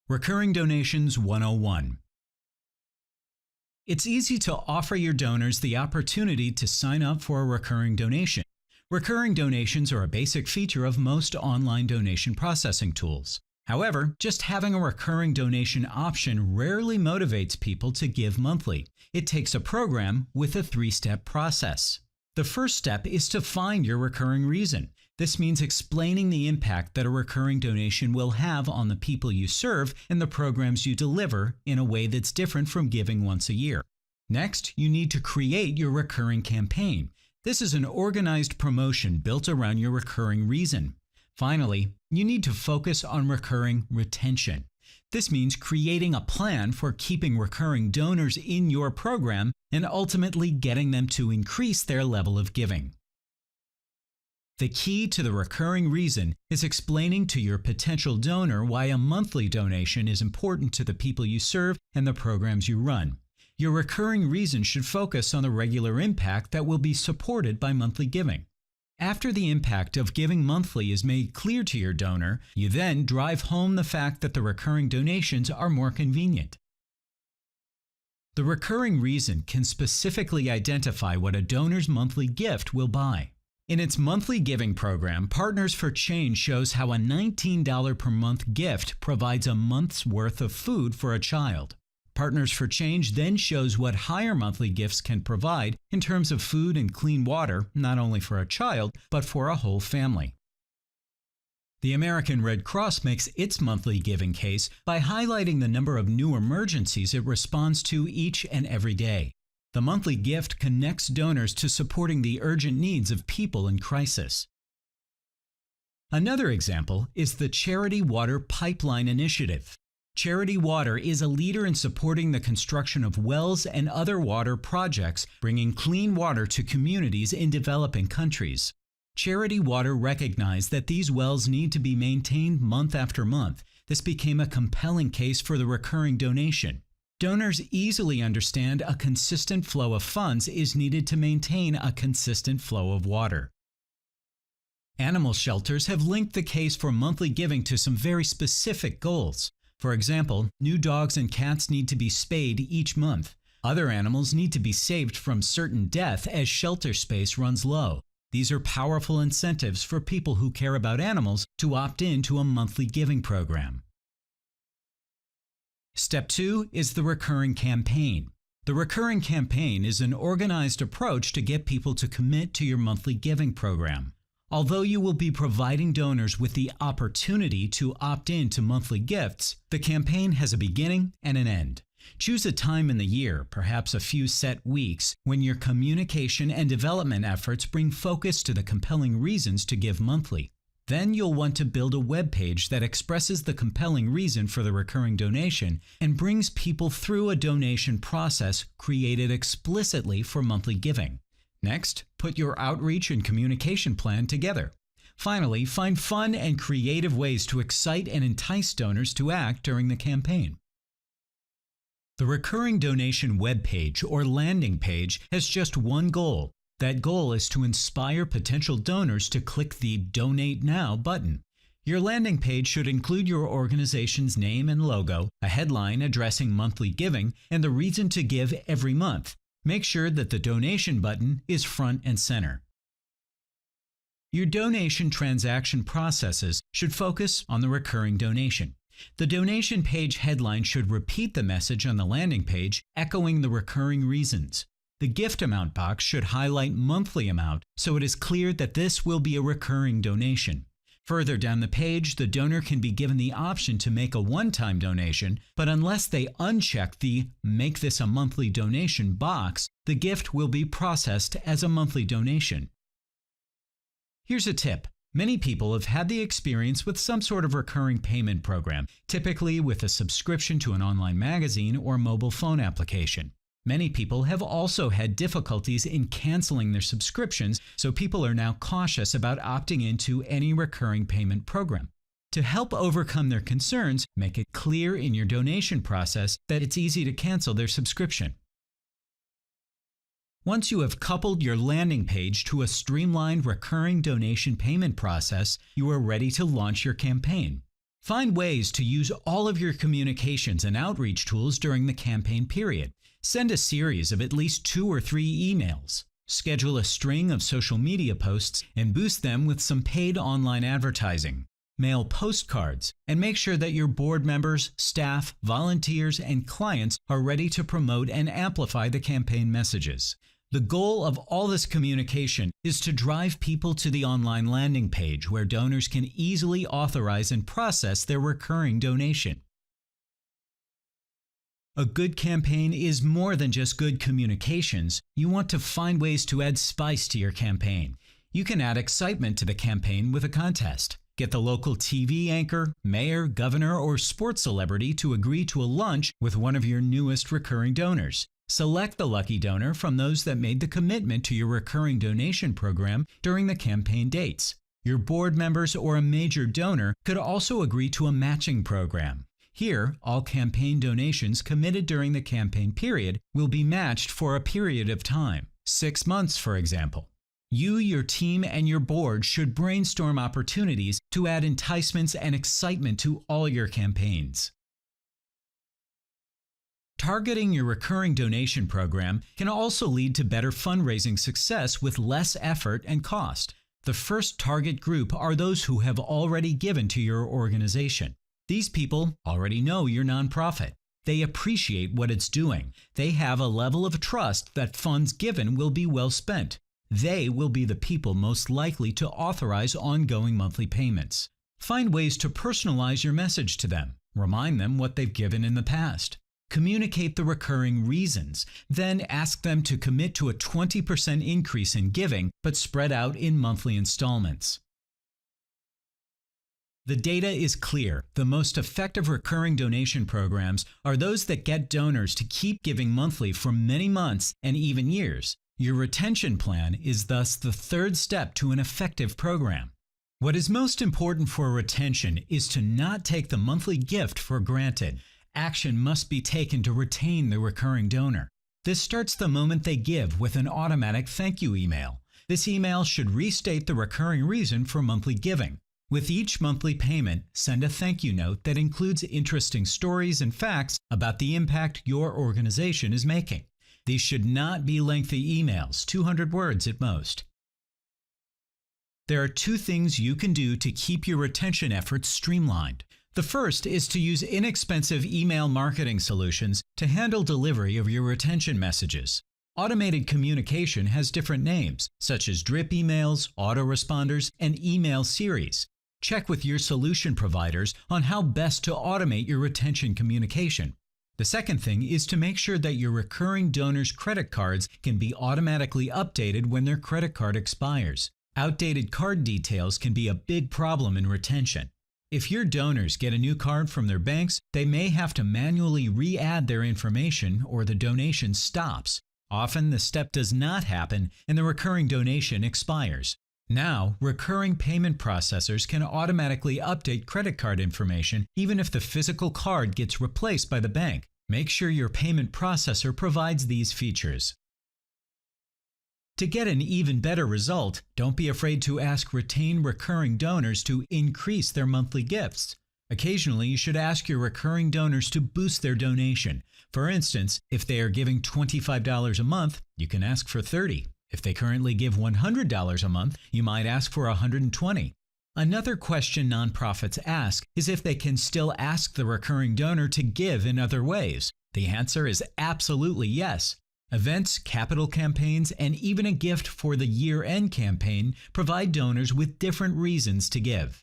Recurring Donations 101. It's easy to offer your donors the opportunity to sign up for a recurring donation. Recurring donations are a basic feature of most online donation processing tools. However, just having a recurring donation option rarely motivates people to give monthly. It takes a program with a three-step process. The first step is to find your recurring reason. This means explaining the impact that a recurring donation will have on the people you serve and the programs you deliver in a way that's different from giving once a year. Next, you need to create your recurring campaign. This is an organized promotion built around your recurring reason. Finally, you need to focus on recurring retention. This means creating a plan for keeping recurring donors in your program and ultimately getting them to increase their level of giving. The key to the recurring reason is explaining to your potential donor why a monthly donation is important to the people you serve and the programs you run. Your recurring reason should focus on the regular impact that will be supported by monthly giving. After the impact of giving monthly is made clear to your donor, you then drive home the fact that the recurring donations are more convenient. The recurring reason can specifically identify what a donor's monthly gift will buy. In its monthly giving program, Partners for Change shows how a $19 per month gift provides a month's worth of food for a child. Partners for Change then shows what higher monthly gifts can provide in terms of food and clean water, not only for a child, but for a whole family. The American Red Cross makes its monthly giving case by highlighting the number of new emergencies it responds to each and every day. The monthly gift connects donors to supporting the urgent needs of people in crisis. Another example is the Charity Water Pipeline Initiative. Charity Water is a leader in supporting the construction of wells and other water projects, bringing clean water to communities in developing countries. Charity Water recognized that these wells need to be maintained month after month. This became a compelling case for the recurring donation. Donors easily understand a consistent flow of funds is needed to maintain a consistent flow of water. Animal shelters have linked the case for monthly giving to some very specific goals. For example, new dogs and cats need to be spayed each month. Other animals need to be saved from certain death as shelter space runs low. These are powerful incentives for people who care about animals to opt in to a monthly giving program. Step 2 is the recurring campaign. The recurring campaign is an organized approach to get people to commit to your monthly giving program. Although you will be providing donors with the opportunity to opt in to monthly gifts, the campaign has a beginning and an end. Choose a time in the year, perhaps a few set weeks, when your communication and development efforts bring focus to the compelling reasons to give monthly. Then you'll want to build a web page that expresses the compelling reason for the recurring donation and brings people through a donation process created explicitly for monthly giving. Next, put your outreach and communication plan together. Finally, find fun and creative ways to excite and entice donors to act during the campaign. The recurring donation web page or landing page has just one goal. That goal is to inspire potential donors to click the Donate Now button. Your landing page should include your organization's name and logo, a headline addressing monthly giving, and the reason to give every month. Make sure that the donation button is front and center. Your donation transaction processes should focus on the recurring donation. The donation page headline should repeat the message on the landing page, echoing the recurring reasons. The gift amount box should highlight monthly amount so it is clear that this will be a recurring donation. Further down the page, the donor can be given the option to make a one-time donation, but unless they uncheck the Make This a Monthly Donation box, the gift will be processed as a monthly donation. Here's a tip. Many people have had the experience with some sort of recurring payment program, typically with a subscription to an online magazine or mobile phone application. Many people have also had difficulties in canceling their subscriptions, so people are now cautious about opting into any recurring payment program. To help overcome their concerns, make it clear in your donation process that it's easy to cancel their subscription. Once you have coupled your landing page to a streamlined recurring donation payment process, you are ready to launch your campaign. Find ways to use all of your communications and outreach tools during the campaign period. Send a series of at least 2 or 3 emails. Schedule a string of social media posts and boost them with some paid online advertising. Mail postcards and make sure that your board members, staff, volunteers, and clients are ready to promote and amplify the campaign messages. The goal of all this communication is to drive people to the online landing page where donors can easily authorize and process their recurring donation. A good campaign is more than just good communications. You want to find ways to add spice to your campaign. You can add excitement to the campaign with a contest. Get the local TV anchor, mayor, governor, or sports celebrity to agree to a lunch with one of your newest recurring donors. Select the lucky donor from those that made the commitment to your recurring donation program during the campaign dates. Your board members or a major donor could also agree to a matching program. Here, all campaign donations committed during the campaign period will be matched for a period of time, 6 months for example. You, your team, and your board should brainstorm opportunities to add enticements and excitement to all your campaigns. Targeting your recurring donation program can also lead to better fundraising success with less effort and cost. The first target group are those who have already given to your organization. These people already know your nonprofit. They appreciate what it's doing. They have a level of trust that funds given will be well spent. They will be the people most likely to authorize ongoing monthly payments. Find ways to personalize your message to them. Remind them what they've given in the past. Communicate the recurring reasons. Then ask them to commit to a 20% increase in giving, but spread out in monthly installments. The data is clear. The most effective recurring donation programs are those that get donors to keep giving monthly for many months and even years. Your retention plan is thus the third step to an effective program. What is most important for retention is to not take the monthly gift for granted. Action must be taken to retain the recurring donor. This starts the moment they give with an automatic thank you email. This email should restate the recurring reason for monthly giving. With each monthly payment, send a thank you note that includes interesting stories and facts about the impact your organization is making. These should not be lengthy emails, 200 words at most. There are 2 things you can do to keep your retention efforts streamlined. The first is to use inexpensive email marketing solutions to handle delivery of your retention messages. Automated communication has different names, such as drip emails, autoresponders, and email series. Check with your solution providers on how best to automate your retention communication. The second thing is to make sure that your recurring donors' credit cards can be automatically updated when their credit card expires. Outdated card details can be a big problem in retention. If your donors get a new card from their banks, they may have to manually re-add their information or the donation stops. Often the step does not happen and the recurring donation expires. Now, recurring payment processors can automatically update credit card information even if the physical card gets replaced by the bank. Make sure your payment processor provides these features. To get an even better result, don't be afraid to ask retained recurring donors to increase their monthly gifts. Occasionally, you should ask your recurring donors to boost their donation. For instance, if they are giving $25 a month, you can ask for $30. If they currently give $100 a month, you might ask for $120. Another question nonprofits ask is if they can still ask the recurring donor to give in other ways. The answer is absolutely yes. Events, capital campaigns, and even a gift for the year-end campaign provide donors with different reasons to give.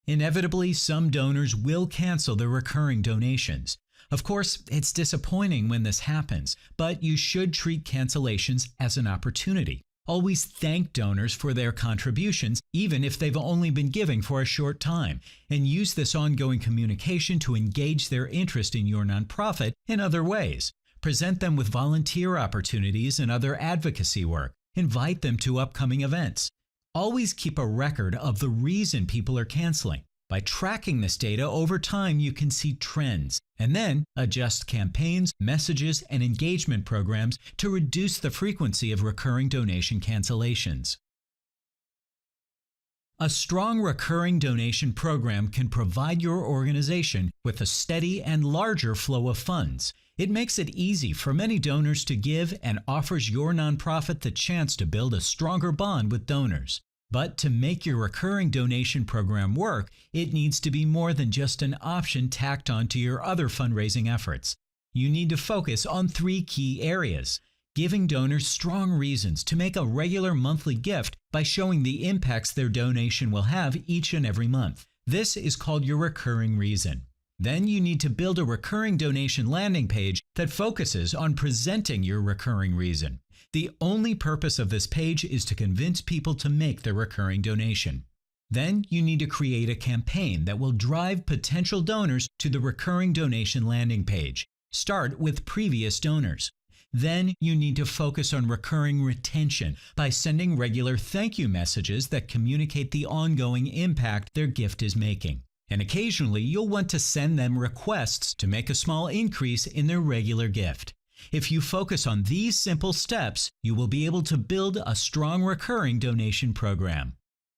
Inevitably, some donors will cancel their recurring donations. Of course, it's disappointing when this happens, but you should treat cancellations as an opportunity. Always thank donors for their contributions, even if they've only been giving for a short time, and use this ongoing communication to engage their interest in your nonprofit in other ways. Present them with volunteer opportunities and other advocacy work. Invite them to upcoming events. Always keep a record of the reason people are canceling. By tracking this data over time, you can see trends, and then adjust campaigns, messages, and engagement programs to reduce the frequency of recurring donation cancellations. A strong recurring donation program can provide your organization with a steady and larger flow of funds. It makes it easy for many donors to give and offers your nonprofit the chance to build a stronger bond with donors. But to make your recurring donation program work, it needs to be more than just an option tacked onto your other fundraising efforts. You need to focus on 3 key areas: giving donors strong reasons to make a regular monthly gift by showing the impacts their donation will have each and every month. This is called your recurring reason. Then you need to build a recurring donation landing page that focuses on presenting your recurring reason. The only purpose of this page is to convince people to make their recurring donation. Then you need to create a campaign that will drive potential donors to the recurring donation landing page. Start with previous donors. Then you need to focus on recurring retention by sending regular thank you messages that communicate the ongoing impact their gift is making. And occasionally you'll want to send them requests to make a small increase in their regular gift. If you focus on these simple steps, you will be able to build a strong recurring donation program.